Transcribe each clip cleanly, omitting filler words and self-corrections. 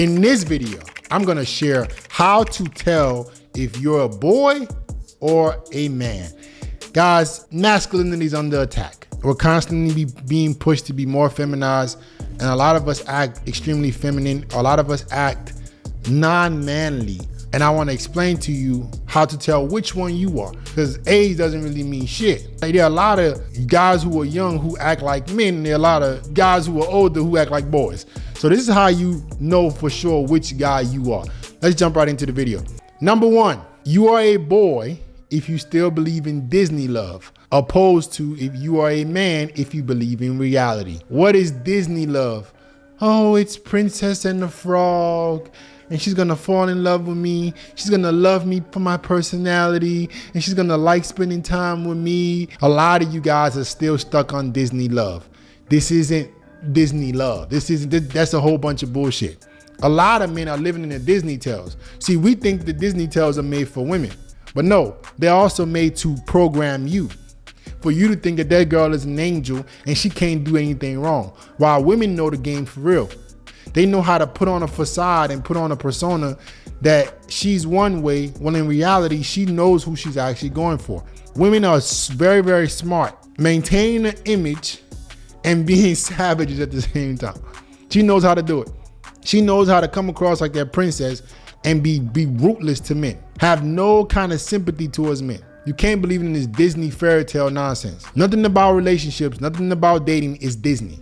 In this video, I'm gonna share how to tell if you're a boy or a man. Guys, masculinity is under attack. We're constantly being pushed to be more feminized, and a lot of us act extremely feminine. A lot of us act non-manly. And I wanna explain to you how to tell which one you are, because age doesn't really mean shit. Like, there are a lot of guys who are young who act like men, and there are a lot of guys who are older who act like boys. So this is how you know for sure which guy you are. Let's jump right into the video. Number one, you are a boy if you still believe in Disney love, opposed to if you are a man if you believe in reality. What is Disney love? Oh, it's Princess and the Frog, and she's gonna fall in love with me. She's gonna love me for my personality, and she's gonna like spending time with me. A lot of you guys are still stuck on Disney love. This isn't Disney love. That's a whole bunch of bullshit. A lot of men are living in the Disney tales. See, we think the Disney tales are made for women, but no, they're also made to program you. For you to think that that girl is an angel and she can't do anything wrong. While women know the game for real. They know how to put on a facade and put on a persona that she's one way, when in reality, she knows who she's actually going for. Women are very, very smart, maintaining an image and being savages at the same time. She knows how to do it. She knows how to come across like that princess and be ruthless to men. Have no kind of sympathy towards men. You can't believe in this Disney fairy tale nonsense. Nothing about relationships, nothing about dating is Disney.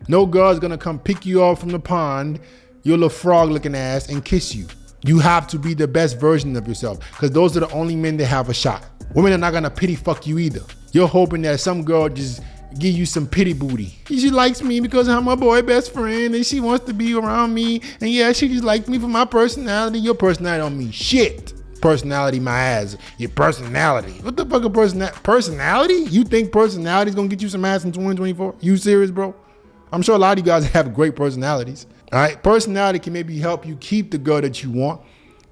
No girl's gonna come pick you up from the pond, your little frog looking ass, and kiss you. You have to be the best version of yourself, because those are the only men that have a shot. Women are not gonna pity fuck you either. You're hoping that some girl just give you some pity booty. She likes me because I'm my boy best friend and she wants to be around me. And yeah, she just likes me for my personality. Your personality don't mean shit. Personality, my ass. Your personality. What the fuck is personality? You think personality is gonna get you some ass in 2024? You serious, bro? I'm sure a lot of you guys have great personalities. All right, personality can maybe help you keep the girl that you want,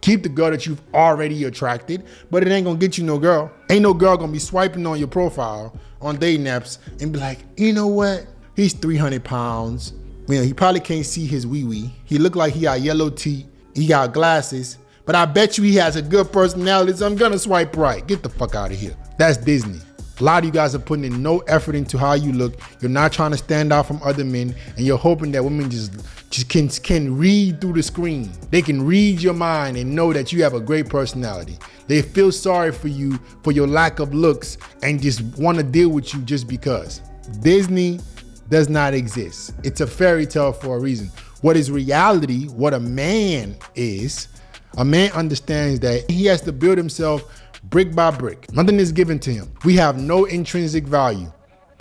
keep the girl that you've already attracted, but it ain't gonna get you no girl. Ain't no girl gonna be swiping on your profile on dating apps and be like, you know what? He's 300 pounds. You know, he probably can't see his wee-wee. He look like he got yellow teeth. He got glasses, but I bet you he has a good personality, so I'm gonna swipe right. Get the fuck out of here. That's Disney. A lot of you guys are putting in no effort into how you look. You're not trying to stand out from other men, and you're hoping that women just can read through the screen. They can read your mind and know that you have a great personality. They feel sorry for you for your lack of looks and just want to deal with you just because. Disney does not exist. It's a fairy tale for a reason. What is reality, what a man is, a man understands that he has to build himself brick by brick. Nothing is given to him. We have no intrinsic value.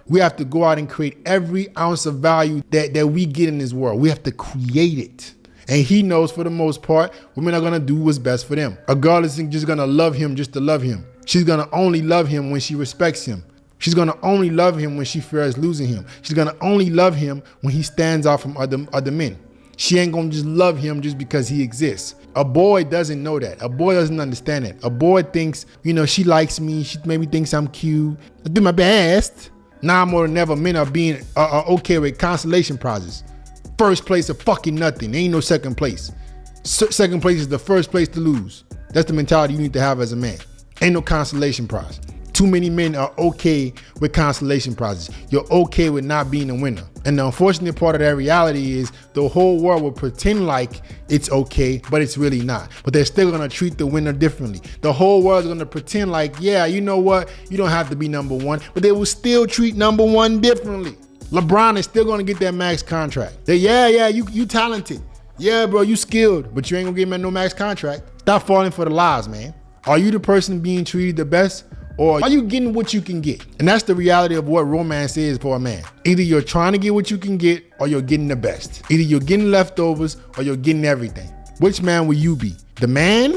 We have to go out and create every ounce of value that we get in this world. We have to create it. And he knows for the most part, women are gonna do what's best for them. A girl isn't just gonna love him just to love him. She's gonna only love him when she respects him. She's gonna only love him when she fears losing him. She's gonna only love him when he stands out from other men. She ain't gonna just love him just because he exists. A boy doesn't know that. A boy doesn't understand it. A boy thinks, you know, she likes me. She maybe thinks I'm cute. I do my best. Now more than ever, men are being okay with consolation prizes. First place of fucking nothing. There ain't no second place. Second place is the first place to lose. That's the mentality you need to have as a man. Ain't no consolation prize. Too many men are okay with consolation prizes. You're okay with not being a winner. And the unfortunate part of that reality is the whole world will pretend like it's okay, but it's really not. But they're still gonna treat the winner differently. The whole world's gonna pretend like, yeah, you know what? You don't have to be number one, but they will still treat number one differently. LeBron is still gonna get that max contract. You talented. Yeah, bro, you skilled, but you ain't gonna get no max contract. Stop falling for the lies, man. Are you the person being treated the best? Or are you getting what you can get? And that's the reality of what romance is for a man. Either you're trying to get what you can get or you're getting the best. Either you're getting leftovers or you're getting everything. Which man will you be? The man,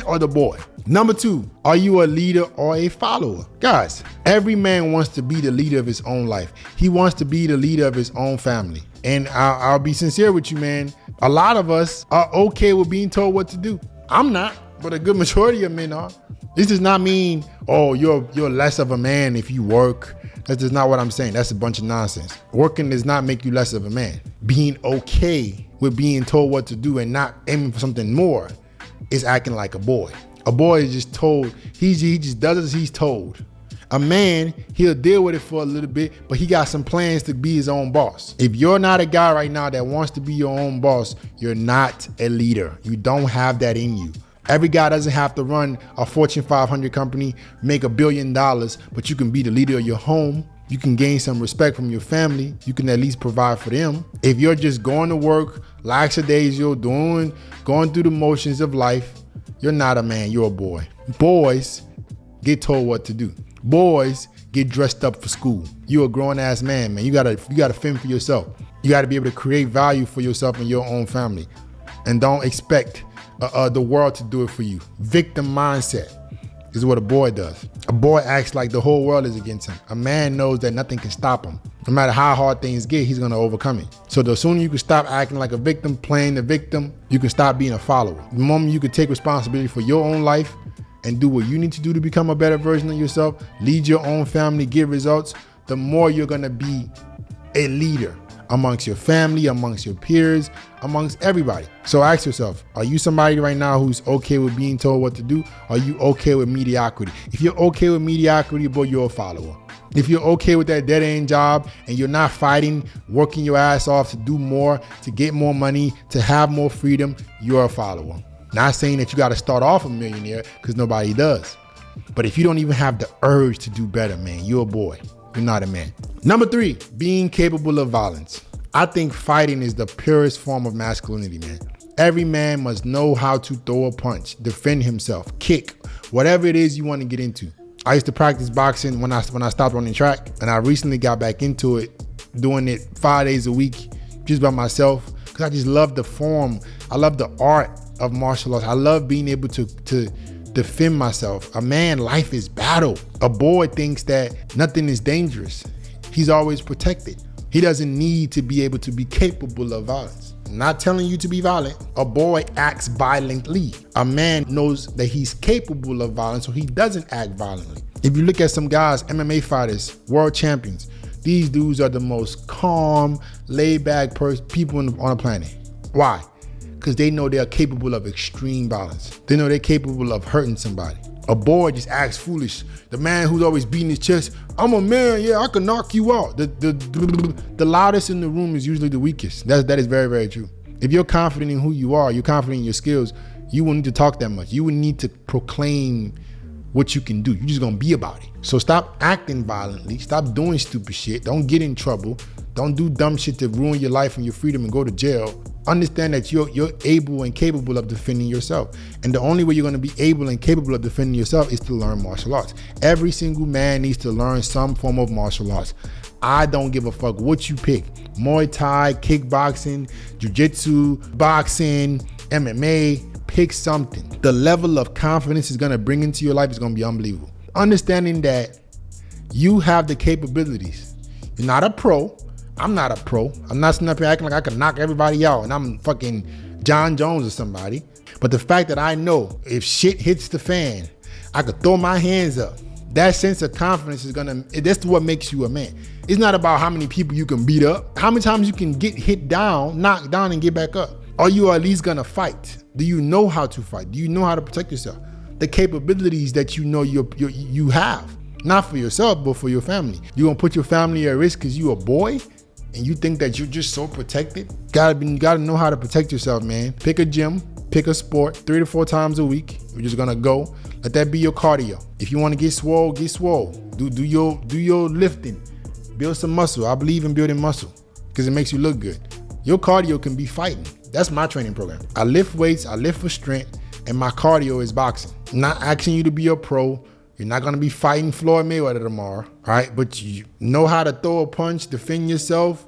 or the boy? Number two, are you a leader or a follower? Guys, every man wants to be the leader of his own life. He wants to be the leader of his own family. And I'll be sincere with you, man. A lot of us are okay with being told what to do. I'm not, but a good majority of men are. This does not mean, oh, you're less of a man if you work. That's just not what I'm saying. That's a bunch of nonsense. Working does not make you less of a man. Being okay with being told what to do and not aiming for something more is acting like a boy. A boy is just told, he just does as he's told. A man, he'll deal with it for a little bit, but he got some plans to be his own boss. If you're not a guy right now that wants to be your own boss, you're not a leader. You don't have that in you. Every guy doesn't have to run a Fortune 500 company, make $1 billion, but you can be the leader of your home. You can gain some respect from your family. You can at least provide for them. If you're just going to work, lackadaisical, going through the motions of life, you're not a man, you're a boy. Boys get told what to do. Boys get dressed up for school. You're a grown ass man, man. You gotta fend for yourself. You gotta be able to create value for yourself and your own family. And don't expect the world to do it for you. Victim mindset is what a boy does. A boy acts like the whole world is against him. A man knows that nothing can stop him. No matter how hard things get, he's gonna overcome it. So the sooner you can stop acting like a victim, playing the victim, you can stop being a follower. The moment you can take responsibility for your own life and do what you need to do to become a better version of yourself, lead your own family, get results, the more you're gonna be a leader amongst your family, amongst your peers, amongst everybody. So ask yourself, are you somebody right now who's okay with being told what to do? Are you okay with mediocrity? If you're okay with mediocrity, boy, you're a follower. If you're okay with that dead end job and you're not fighting, working your ass off to do more, to get more money, to have more freedom, you're a follower. Not saying that you got to start off a millionaire, because nobody does. But if you don't even have the urge to do better, man, you're a boy. You're not a man. Number 3, being capable of violence. I think fighting is the purest form of masculinity, man. Every man must know how to throw a punch, defend himself, kick, whatever it is you want to get into. I used to practice boxing when I stopped running track, and I recently got back into it, doing it 5 days a week, just by myself, because I just love the form. I love the art of martial arts. I love being able to defend myself. A man, life is battle. A boy thinks that nothing is dangerous. He's always protected. He doesn't need to be able to be capable of violence. I'm not telling you to be violent. A boy acts violently. A man knows that he's capable of violence, so he doesn't act violently. If you look at some guys, MMA fighters, world champions, these dudes are the most calm, laid-back people on the planet. Why? Because they know they're capable of extreme violence. They know they're capable of hurting somebody. A boy just acts foolish. The man who's always beating his chest, I'm a man, yeah, I can knock you out. The loudest in the room is usually the weakest. That is very, very true. If you're confident in who you are, you're confident in your skills, you wouldn't need to talk that much. You wouldn't need to proclaim what you can do. You're just gonna be about it. So stop acting violently. Stop doing stupid shit. Don't get in trouble. Don't do dumb shit to ruin your life and your freedom and go to jail. Understand that you're able and capable of defending yourself. And the only way you're going to be able and capable of defending yourself is to learn martial arts. Every single man needs to learn some form of martial arts. I don't give a fuck what you pick. Muay Thai, kickboxing, jiu-jitsu, boxing, MMA, pick something. The level of confidence it's going to bring into your life is going to be unbelievable. Understanding that you have the capabilities. You're not a pro. I'm not a pro. I'm not sitting up here acting like I can knock everybody out and I'm fucking John Jones or somebody. But the fact that I know if shit hits the fan, I could throw my hands up. That sense of confidence that's what makes you a man. It's not about how many people you can beat up, how many times you can get hit down, knocked down and get back up. Are you at least gonna fight? Do you know how to fight? Do you know how to protect yourself? The capabilities that you know you have, not for yourself, but for your family. You gonna put your family at risk because you a boy? And you think that you're just so protected? You gotta know how to protect yourself, man. Pick a gym, pick a sport 3 to 4 times a week. You're just gonna go. Let that be your cardio. If you wanna get swole, get swole. Do your lifting. Build some muscle. I believe in building muscle because it makes you look good. Your cardio can be fighting. That's my training program. I lift weights, I lift for strength, and my cardio is boxing. I'm not asking you to be a pro. You're not going to be fighting Floyd Mayweather tomorrow, all right? But you know how to throw a punch, defend yourself,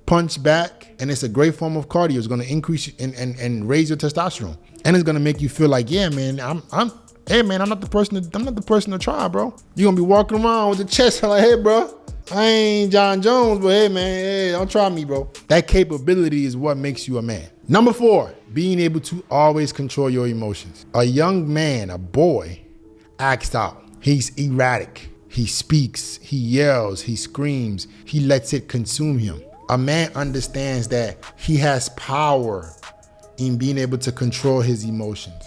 punch back, and it's a great form of cardio. It's going to increase and raise your testosterone. And it's going to make you feel like, yeah, man, I'm not the person to try, bro. You're going to be walking around with the chest like, hey, bro, I ain't John Jones, but hey, man, hey, don't try me, bro. That capability is what makes you a man. Number 4, being able to always control your emotions. A young man, a boy, acts out. He's erratic. He speaks, he yells, he screams, he lets it consume him. A man understands that he has power in being able to control his emotions.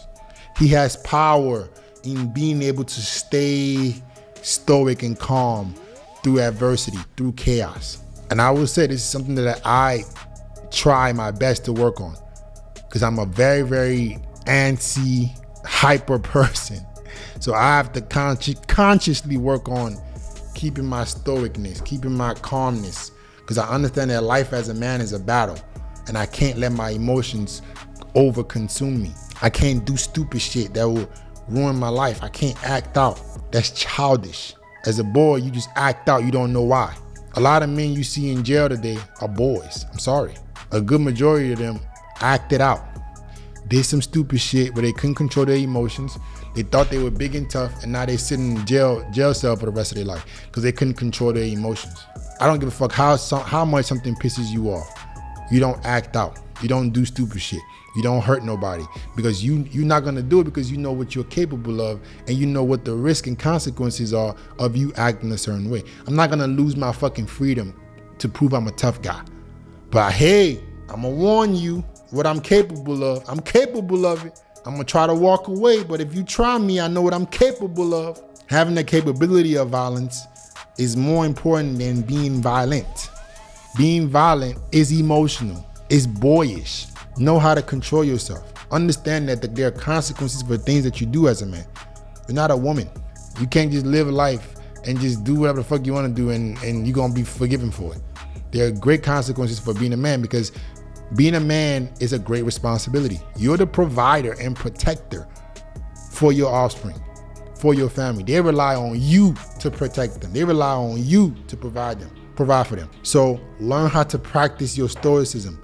He has power in being able to stay stoic and calm through adversity, through chaos. And I will say this is something that I try my best to work on, because I'm a very, very antsy, hyper person. So I have to consciously work on keeping my stoicness, keeping my calmness, because I understand that life as a man is a battle, and I can't let my emotions over-consume me. I can't do stupid shit that will ruin my life. I can't act out. That's childish. As a boy, you just act out. You don't know why. A lot of men you see in jail today are boys. I'm sorry. A good majority of them acted out. Did some stupid shit where they couldn't control their emotions. They thought they were big and tough, and now they sit in jail cell for the rest of their life because they couldn't control their emotions. I don't give a fuck how much something pisses you off. You don't act out. You don't do stupid shit. You don't hurt nobody, because you're not gonna do it because you know what you're capable of, and you know what the risk and consequences are of you acting a certain way. I'm not gonna lose my fucking freedom to prove I'm a tough guy. But hey, I'm gonna warn you what I'm capable of. I'm capable of it. I'm gonna try to walk away, but if you try me, I know what I'm capable of. Having the capability of violence is more important than being violent. Being violent is emotional, it's boyish. Know how to control yourself. Understand that there are consequences for things that you do as a man. You're not a woman. You can't just live life and just do whatever the fuck you want to do and you're gonna be forgiven for it. There are great consequences for being a man, because being a man is a great responsibility. You're the provider and protector for your offspring, for your family. They rely on you to protect them. They rely on you to provide for them. So learn how to practice your stoicism.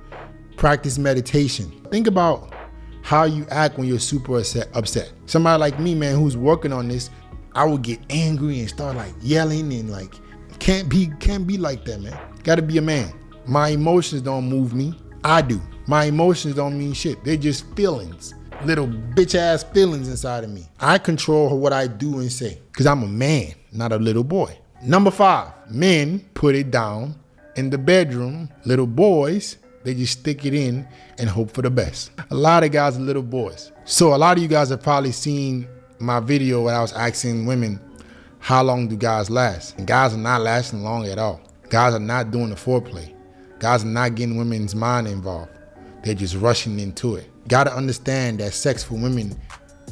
Practice meditation. Think about how you act when you're super upset. Somebody like me, man, who's working on this, I would get angry and start like yelling and like, can't be like that, man. Gotta be a man. My emotions don't move me. I do. My emotions don't mean shit. They're just feelings. Little bitch ass feelings inside of me. I control what I do and say, because I'm a man, not a little boy. Number 5, men put it down in the bedroom. Little boys, they just stick it in and hope for the best. A lot of guys are little boys. So a lot of you guys have probably seen my video where I was asking women, how long do guys last? And guys are not lasting long at all. Guys are not doing the foreplay. Guys are not getting women's mind involved. They're just rushing into it. Gotta understand that sex for women,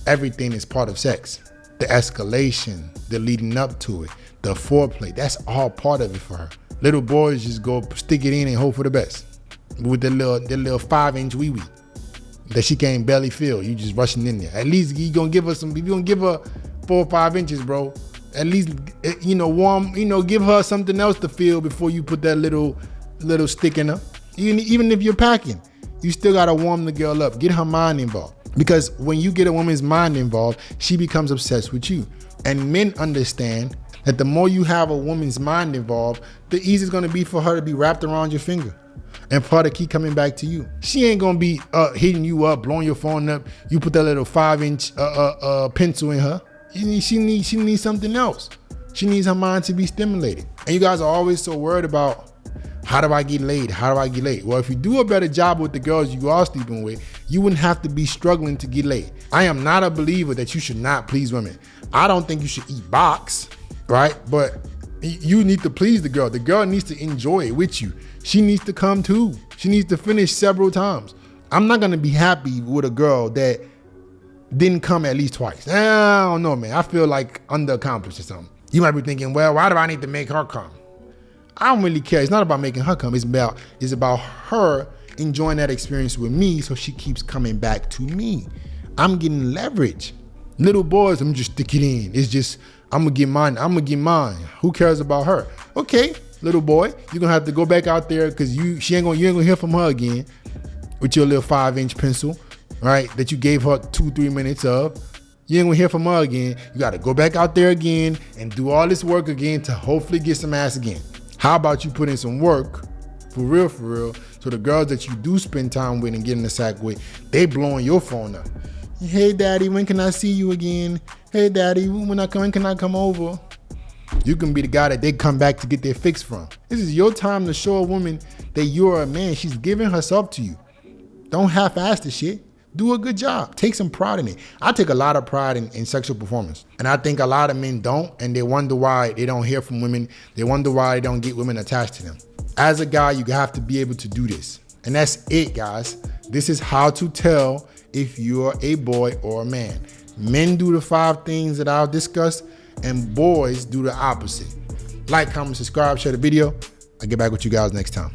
everything is part of sex. The escalation, the leading up to it, the foreplay, that's all part of it for her. Little boys just go stick it in and hope for the best. With the little 5-inch wee-wee that she can't barely feel. You just rushing in there. At least you gonna give her some, if you gonna give her 4 or 5 inches, bro, at least, give her something else to feel before you put that little stick in her. Even if you're packing, you still gotta warm the girl up. Get her mind involved. Because when you get a woman's mind involved, she becomes obsessed with you. And men understand that the more you have a woman's mind involved, the easier it's gonna be for her to be wrapped around your finger and for her to keep coming back to you. She ain't gonna be hitting you up, blowing your phone up. You put that little 5-inch pencil in her. She needs something else. She needs her mind to be stimulated. And you guys are always so worried about, how do I get laid? How do I get laid? Well, if you do a better job with the girls you are sleeping with, you wouldn't have to be struggling to get laid. I am not a believer that you should not please women. I don't think you should eat box, right? But you need to please the girl. The girl needs to enjoy it with you. She needs to come too. She needs to finish several times. I'm not gonna be happy with a girl that didn't come at least twice. I don't know, man. I feel like underaccomplished or something. You might be thinking, well, why do I need to make her come? I don't really care. It's not about making her come. It's about her enjoying that experience with me, so she keeps coming back to me. I'm getting leverage. Little boys, I'm just stick it in. It's just, I'm gonna get mine. Who cares about her? Okay, little boy, you're gonna have to go back out there, because you ain't gonna hear from her again with your little 5-inch pencil, right? That you gave her 2-3 minutes of. You ain't gonna hear from her again. You gotta go back out there again and do all this work again to hopefully get some ass again. How about you put in some work, for real, so the girls that you do spend time with and get in the sack with, they blowing your phone up. Hey daddy, when can I see you again? Hey daddy, when can I come over? You can be the guy that they come back to get their fix from. This is your time to show a woman that you're a man. She's giving herself to you. Don't half-ass the shit. Do a good job. Take some pride in it. I take a lot of pride in sexual performance. And I think a lot of men don't, and they wonder why they don't hear from women. They wonder why they don't get women attached to them. As a guy, you have to be able to do this. And that's it, guys. This is how to tell if you're a boy or a man. Men do the 5 things that I'll discuss, and boys do the opposite. Like, comment, subscribe, share the video. I'll get back with you guys next time.